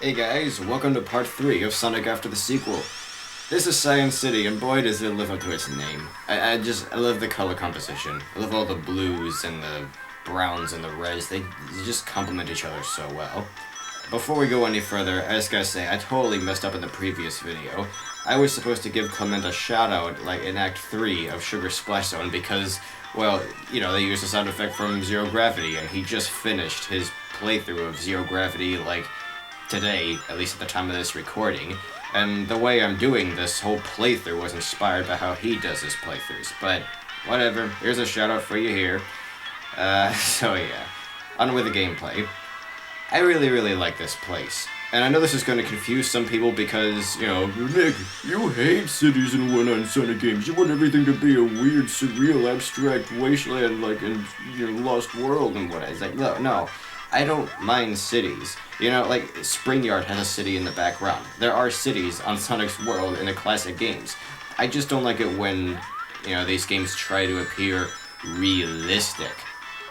Hey guys, welcome to part 3 of Sonic After the Sequel. This is Cyan City, and boy does it live up to its name. I love the color composition. I love all the blues and the browns and the reds. They just complement each other so well. Before we go any further, I just gotta say, I totally messed up in the previous video. I was supposed to give Clement a shout-out, like in Act 3 of Sugar Splash Zone, because, well, you know, they used a sound effect from Zero Gravity, and he just finished his playthrough of Zero Gravity, like, today, at least at the time of this recording, and the way I'm doing this whole playthrough was inspired by how he does his playthroughs, but whatever, here's a shout out for you here. So yeah, on with the gameplay. I really like this place, and I know this is going to confuse some people because, you know, Nick, you hate cities and one-on Sonic games, you want everything to be a weird, surreal, abstract wasteland like in your Lost World and what. It's like, no. I don't mind cities. You know, like, Spring Yard has a city in the background. There are cities on Sonic's World in the classic games. I just don't like it when, you know, these games try to appear realistic.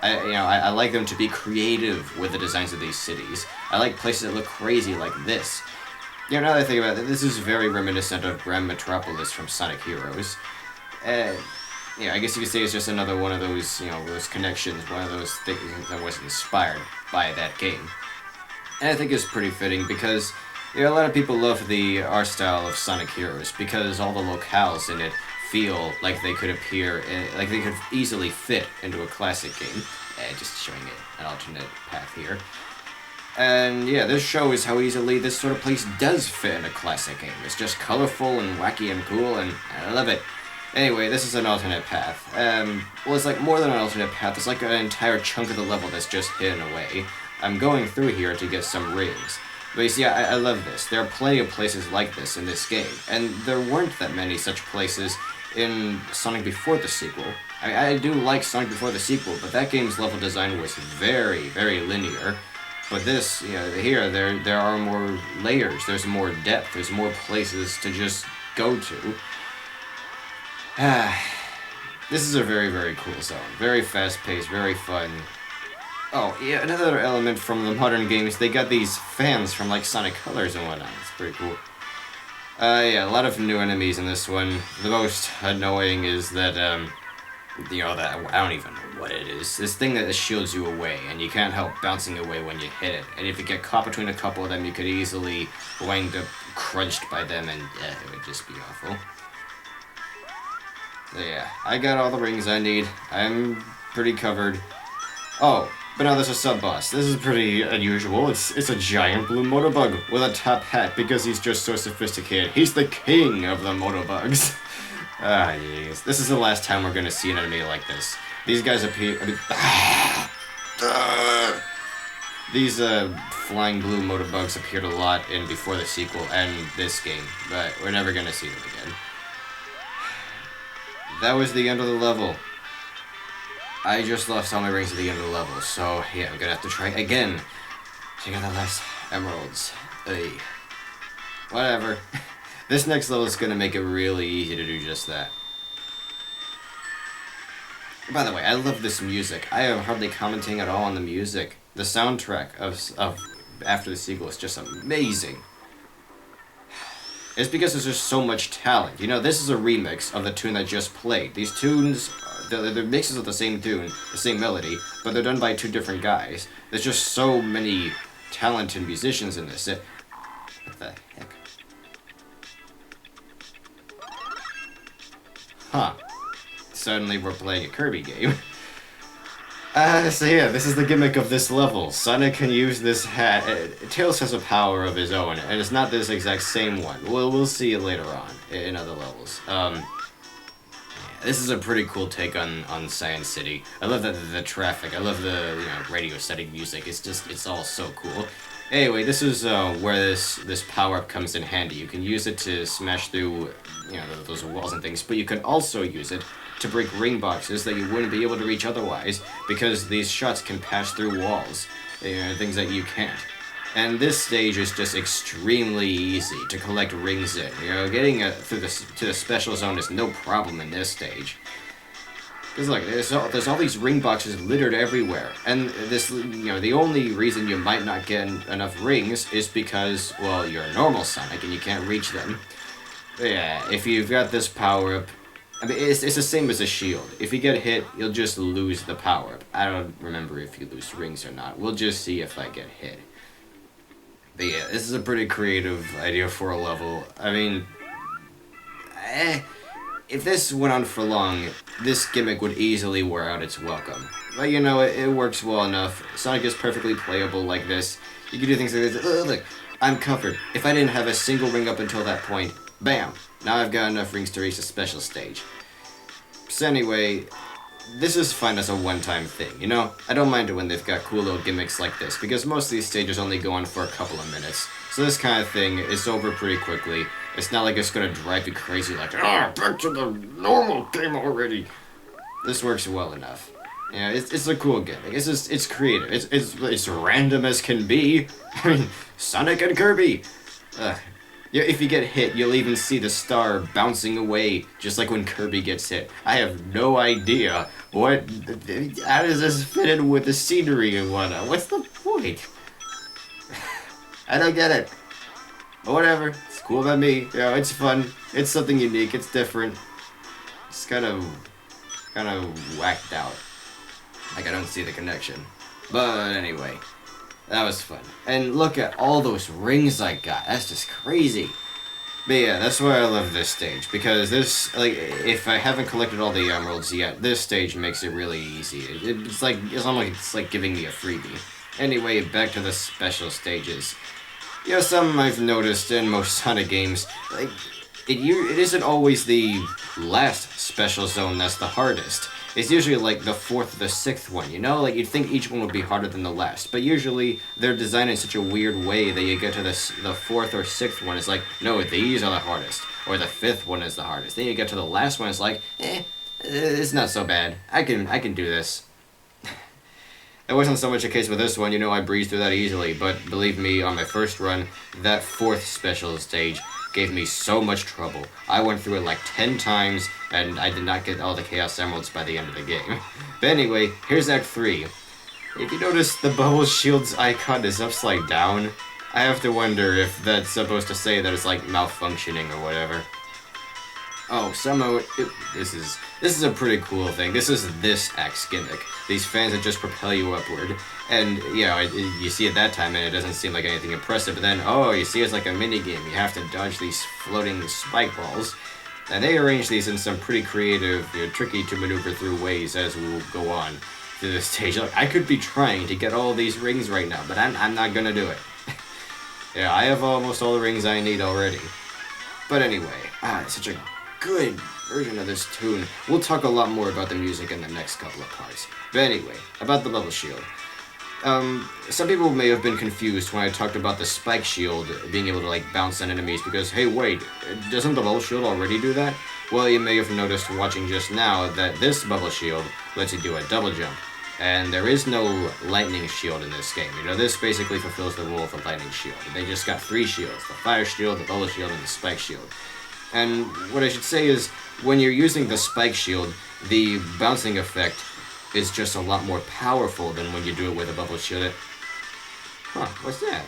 I like them to be creative with the designs of these cities. I like places that look crazy like this. You know, now that I think about it, this is very reminiscent of Grand Metropolis from Sonic Heroes. Yeah, I guess you could say it's just another one of those, you know, those connections, one of those things that was inspired by that game. And I think it's pretty fitting because, you know, a lot of people love the art style of Sonic Heroes because all the locales in it feel like they could appear, like they could easily fit into a classic game. Just showing it an alternate path here. And yeah, this shows how easily this sort of place does fit in a classic game. It's just colorful and wacky and cool, and I love it. Anyway, this is an alternate path. Well, it's like more than an alternate path. It's like an entire chunk of the level that's just hidden away. I'm going through here to get some rings. But you see, I love this. There are plenty of places like this in this game. And there weren't that many such places in Sonic Before the Sequel. I do like Sonic Before the Sequel, but that game's level design was very linear. But this, you know, here, there are more layers. There's more depth. There's more places to just go to. This is a very cool zone. Very fast-paced, very fun. Oh, yeah, another element from the modern games, they got these fans from, like, Sonic Colors and whatnot. It's pretty cool. Yeah, a lot of new enemies in this one. The most annoying is that, you know, that, I don't even know what it is. This thing that shields you away, and you can't help bouncing away when you hit it. And if you get caught between a couple of them, you could easily wind up crunched by them, and it would just be awful. Yeah, I got all the rings I need. I'm pretty covered. Oh, but now there's a sub-boss. This is pretty unusual. It's a giant blue Motobug with a top hat because he's just so sophisticated. He's the king of the Motobugs. Ah, jeez. This is the last time we're gonna see an enemy like this. These guys appear... These flying blue Motobugs appeared a lot in Before the Sequel and this game, but we're never gonna see them again. That was the end of the level. I just lost all my rings at the end of the level, so yeah, I'm gonna have to try again to get the last emeralds. Ugh. Whatever. This next level is gonna make it really easy to do just that. By the way, I love this music. I am hardly commenting at all on the music. The soundtrack of After the Sequel is just amazing. It's because there's just so much talent. You know, this is a remix of the tune I just played. These tunes, they're mixes of the same tune, the same melody, but they're done by two different guys. There's just so many talented musicians in this. What the heck? Huh. Suddenly we're playing a Kirby game. So yeah, this is the gimmick of this level. Sonic can use this hat. Tails has a power of his own, and it's not this exact same one. We'll see it later on in other levels. This is a pretty cool take on Cyan City. I love the traffic. I love the, you know, radio setting music. It's all so cool. Anyway, this is where this power-up comes in handy. You can use it to smash through, you know, those walls and things, but you can also use it to break ring boxes that you wouldn't be able to reach otherwise, because these shots can pass through walls, you know, things that you can't. And this stage is just extremely easy to collect rings in. You know, getting to the special zone is no problem in this stage. Because look, there's all these ring boxes littered everywhere, and this, the only reason you might not get enough rings is because, well, you're a normal Sonic and you can't reach them. But yeah, if you've got this power up, I mean, it's the same as a shield. If you get hit, you'll just lose the power up. I don't remember if you lose rings or not. We'll just see if I get hit. But yeah, this is a pretty creative idea for a level. I mean, if this went on for long, this gimmick would easily wear out its welcome. But it works well enough. Sonic is perfectly playable like this. You can do things like this. Look, I'm covered. If I didn't have a single ring up until that point, bam! Now I've got enough rings to reach the special stage. So anyway, this is fine as a one-time thing, I don't mind it when they've got cool little gimmicks like this, because most of these stages only go on for a couple of minutes. So this kind of thing is over pretty quickly. It's not like it's gonna drive you crazy like, back to the normal game already. This works well enough. Yeah, it's a cool gimmick. It's creative. It's random as can be. I mean, Sonic and Kirby. Yeah, if you get hit, you'll even see the star bouncing away, just like when Kirby gets hit. I have no idea how does this fit in with the scenery and whatnot? What's the point? I don't get it. But whatever, it's cool by me. It's fun. It's something unique. It's different. It's kind of whacked out. Like I don't see the connection. But anyway. That was fun. And look at all those rings I got. That's just crazy. But yeah, that's why I love this stage. Because this, if I haven't collected all the emeralds yet, this stage makes it really easy. It's almost like giving me a freebie. Anyway, back to the special stages. Some I've noticed in most Sonic games, it isn't always the last special zone that's the hardest. It's usually like the fourth or the sixth one, you'd think each one would be harder than the last, but usually they're designed in such a weird way that you get to the fourth or sixth one, it's like, no, these are the hardest, or the fifth one is the hardest. Then you get to the last one, it's like, it's not so bad. I can do this. It wasn't so much a case with this one, I breezed through that easily, but believe me, on my first run, that fourth special stage gave me so much trouble. I went through it like 10 times, and I did not get all the Chaos Emeralds by the end of the game. But anyway, here's Act 3. If you notice, the Bubble Shield's icon is upside down. I have to wonder if that's supposed to say that it's like malfunctioning or whatever. Oh, somehow this is a pretty cool thing. This is this Act's gimmick. These fans that just propel you upward. And, you see it that time and it doesn't seem like anything impressive, but then, you see it's like a mini-game. You have to dodge these floating spike balls. And they arrange these in some pretty creative, tricky to maneuver through ways as we'll go on through this stage. Look, I could be trying to get all these rings right now, but I'm not gonna do it. Yeah, I have almost all the rings I need already. But anyway, it's such a good version of this tune. We'll talk a lot more about the music in the next couple of parts. But anyway, about the Bubble Shield. Some people may have been confused when I talked about the Spike Shield being able to, bounce on enemies because, hey, wait, doesn't the Bubble Shield already do that? Well, you may have noticed watching just now that this Bubble Shield lets you do a double jump. And there is no Lightning Shield in this game. This basically fulfills the role of the Lightning Shield. They just got 3 shields, the Fire Shield, the Bubble Shield, and the Spike Shield. And what I should say is, when you're using the Spike Shield, the bouncing effect is just a lot more powerful than when you do it with a Bubble Shield. What's that?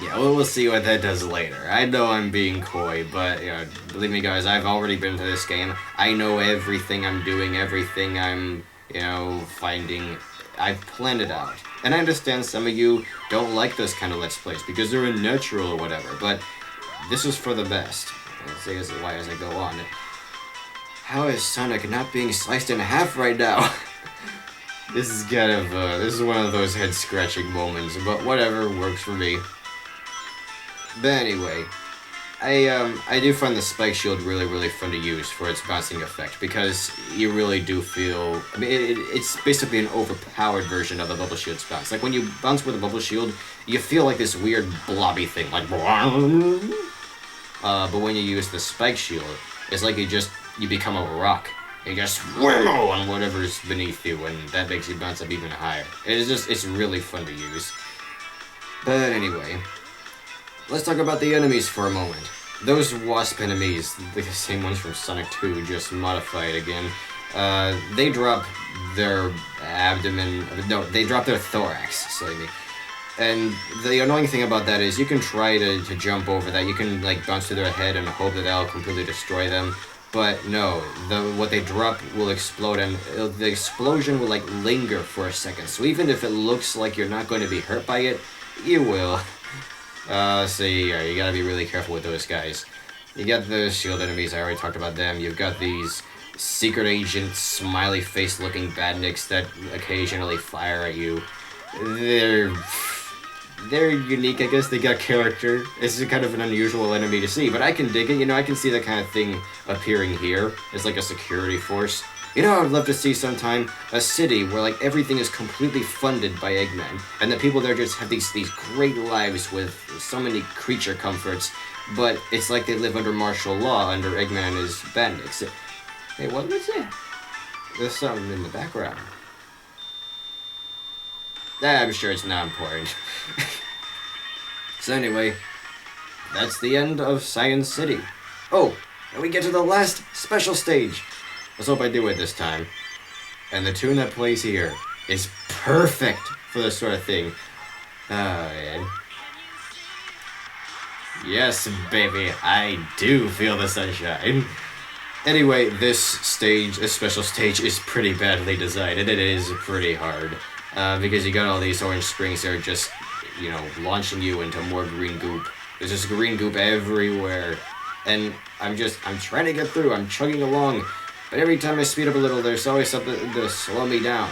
Yeah, we'll see what that does later. I know I'm being coy, but, believe me guys, I've already been to this game. I know everything I'm doing, everything I'm, finding. I've planned it out. And I understand some of you don't like those kind of Let's Plays because they're unnatural or whatever, but this is for the best. I'll say as I go on. How is Sonic not being sliced in half right now? This is this is one of those head-scratching moments, but whatever, works for me. But anyway, I do find the Spike Shield really, really fun to use for its bouncing effect, because you really do feel, it's basically an overpowered version of the Bubble Shield's bounce. Like, when you bounce with a Bubble Shield, you feel like this weird blobby thing, like, but when you use the Spike Shield, it's like you become a rock. You just whammo on whatever's beneath you, and that makes you bounce up even higher. It's really fun to use. But anyway, let's talk about the enemies for a moment. Those wasp enemies, the same ones from Sonic 2, just modified again. They drop their abdomen. No, they drop their thorax. Silly me. And the annoying thing about that is you can try to jump over that. You can like bounce to their head and hope that that'll completely destroy them. But no, what they drop will explode, and the explosion will like linger for a second. So even if it looks like you're not going to be hurt by it, you will. So yeah, you gotta be really careful with those guys. You got the shield enemies, I already talked about them. You've got these secret agent, smiley face looking badniks that occasionally fire at you. They're unique, I guess. They got character. It's kind of an unusual enemy to see, but I can dig it. You know, I can see that kind of thing appearing here as like a security force. You know, I'd love to see sometime a city where like everything is completely funded by Eggman, and the people there just have these great lives with so many creature comforts, but it's like they live under martial law under Eggman and his bandits. Hey, what was it? There's something in the background. I'm sure it's not important. So anyway, that's the end of Cyan City. Oh, and we get to the last special stage. Let's hope I do it this time. And the tune that plays here is perfect for this sort of thing. Oh, man. Yes, baby, I do feel the sunshine. Anyway, this special stage, is pretty badly designed, and it is pretty hard. Because you got all these orange springs that are just, you know, launching you into more green goop. There's just green goop everywhere. And I'm trying to get through, I'm chugging along, but every time I speed up a little, there's always something to slow me down.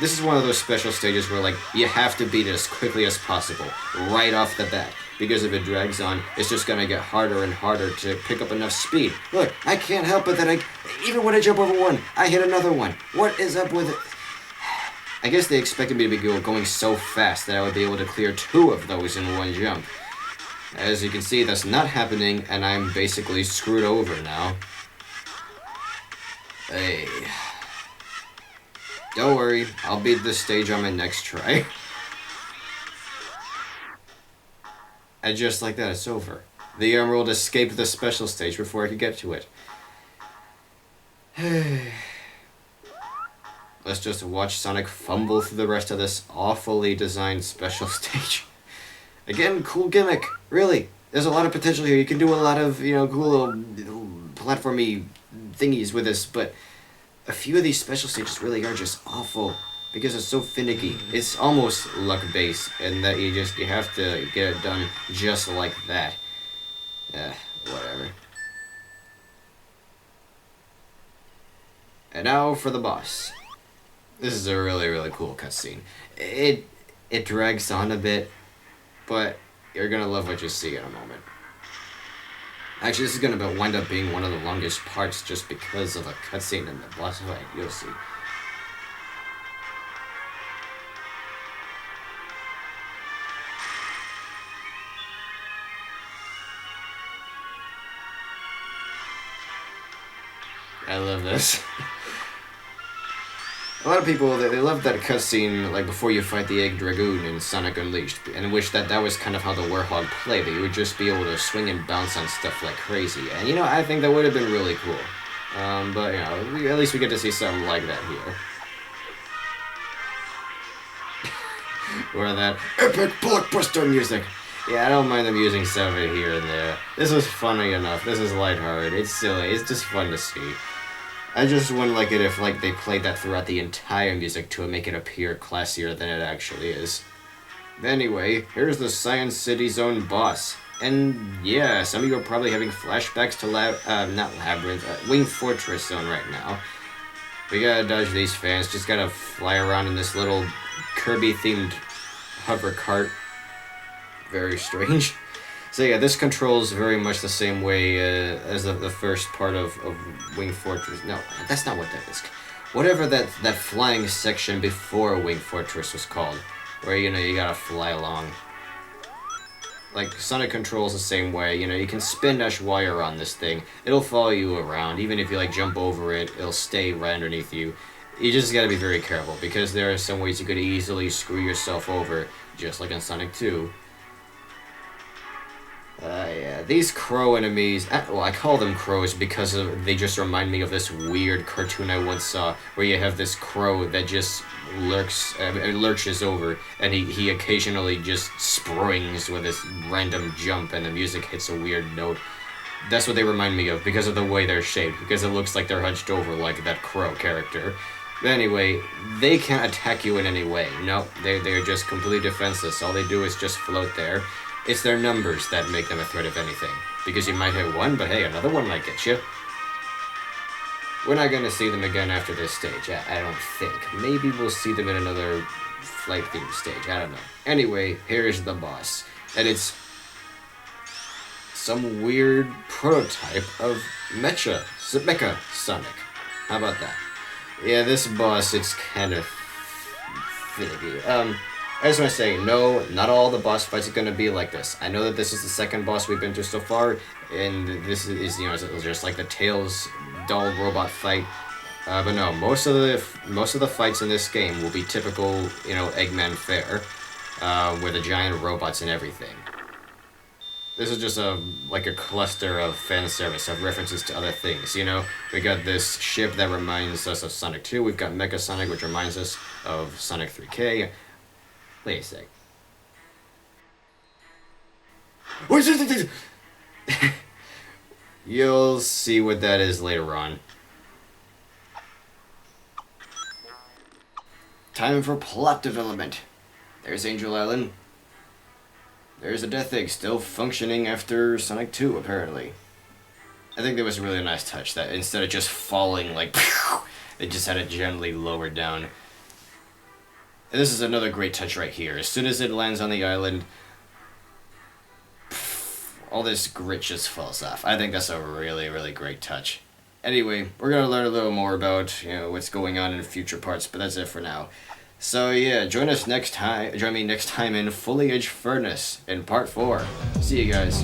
This is one of those special stages where, like, you have to beat it as quickly as possible, right off the bat. Because if it drags on, it's just gonna get harder and harder to pick up enough speed. Look, I can't help it that even when I jump over one, I hit another one. What is up with it? I guess they expected me to be going so fast that I would be able to clear 2 of those in one jump. As you can see, that's not happening, and I'm basically screwed over now. Hey. Don't worry, I'll beat this stage on my next try. And just like that, it's over. The Emerald escaped the special stage before I could get to it. Let's just watch Sonic fumble through the rest of this awfully designed special stage. Again, cool gimmick. Really. There's a lot of potential here. You can do a lot of, you know, cool little platformy thingies with this, but a few of these special stages really are just awful because it's so finicky. It's almost luck-based, and that you have to get it done just like that. Whatever. And now for the boss. This is a really, really cool cutscene. It drags on a bit, but you're gonna love what you see in a moment. Actually, this is gonna wind up being one of the longest parts just because of the cutscene and the boss fight. You'll see. I love this. A lot of people, they love that cutscene, like, before you fight the Egg Dragoon in Sonic Unleashed, and wish that was kind of how the Warhog played, that you would just be able to swing and bounce on stuff like crazy. And, you know, I think that would have been really cool. But, you know, at least we get to see something like that here. Or that epic blockbuster music. Yeah, I don't mind them using some of it here and there. This was funny enough. This is lighthearted. It's silly. It's just fun to see. I just wouldn't like it if, like, they played that throughout the entire music to make it appear classier than it actually is. Anyway, here's the Cyan City Zone boss. And yeah, some of you are probably having flashbacks to not Labyrinth, Wing Fortress Zone right now. We gotta dodge these fans, just gotta fly around in this little Kirby-themed hover cart. Very strange. So yeah, this controls very much the same way as the first part of Wing Fortress. No, that's not what that is. Whatever that flying section before Wing Fortress was called, where, you know, you gotta fly along. Like, Sonic controls the same way. You know, you can spin dash wire on this thing. It'll follow you around. Even if you, like, jump over it, it'll stay right underneath you. You just gotta be very careful, because there are some ways you could easily screw yourself over, just like in Sonic 2. Yeah, these crow enemies, well, I call them crows because they just remind me of this weird cartoon I once saw where you have this crow that just lurches over, and he occasionally just springs with this random jump, and the music hits a weird note. That's what they remind me of because of the way they're shaped, because it looks like they're hunched over like that crow character. But anyway, they can't attack you in any way. No, they're just completely defenseless. All they do is just float there. It's their numbers that make them a threat, if anything. Because you might hit one, but hey, another one might get you. We're not going to see them again after this stage, I don't think. Maybe we'll see them in another flight-themed stage, I don't know. Anyway, here's the boss. And it's some weird prototype of Mecha Sonic. How about that? Yeah, this boss, it's kind of finicky. I just want to say, no, not all the boss fights are going to be like this. I know that this is the second boss we've been through so far, and this is, just like the Tails doll robot fight. But no, most of the fights in this game will be typical, Eggman fare, with the giant robots and everything. This is just like a cluster of fan service, of references to other things, We got this ship that reminds us of Sonic 2, we've got Mecha Sonic, which reminds us of Sonic 3K. Wait a sec. You'll see what that is later on. Time for plot development. There's Angel Island. There's a Death Egg still functioning after Sonic 2, apparently. I think that was a really nice touch, that instead of just falling like, they just had it gently lowered down. And this is another great touch right here. As soon as it lands on the island, all this grit just falls off. I think that's a really, really great touch. Anyway, we're going to learn a little more about, what's going on in future parts, but that's it for now. So yeah, join me next time in Foliage Furnace in part 4. See you guys.